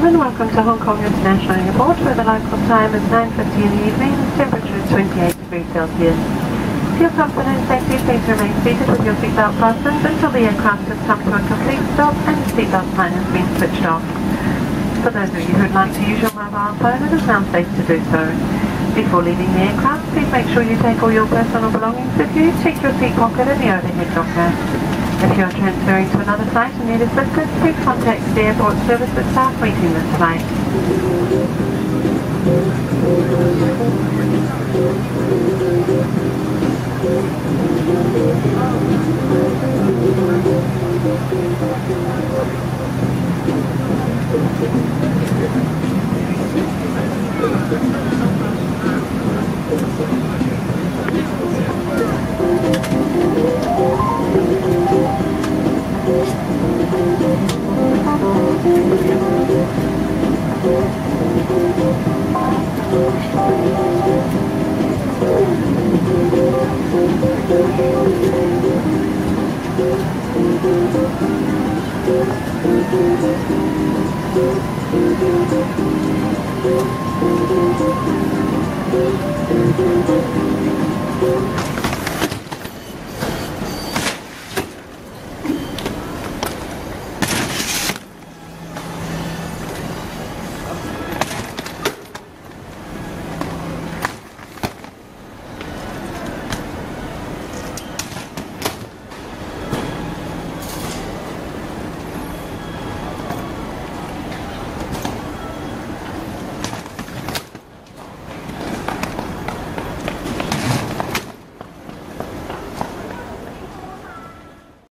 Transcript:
gentlemen, welcome to Hong Kong International Airport, where the local time is 9:50 in the evening. The temperature is 28 degrees Celsius. For your comfort and safety, please remain seated with your seatbelt fastened until the aircraft has come to a complete stop and the seatbelt sign has been switched off. For those of you who would like to use your mobile phone, it is now safe to do so. Before leaving the aircraft, please make sure you take all your personal belongings with you. Check your seat pocket and the overhead locker. If you are transferring to another flight and need assistance, please contact the airport services staff waiting this flight.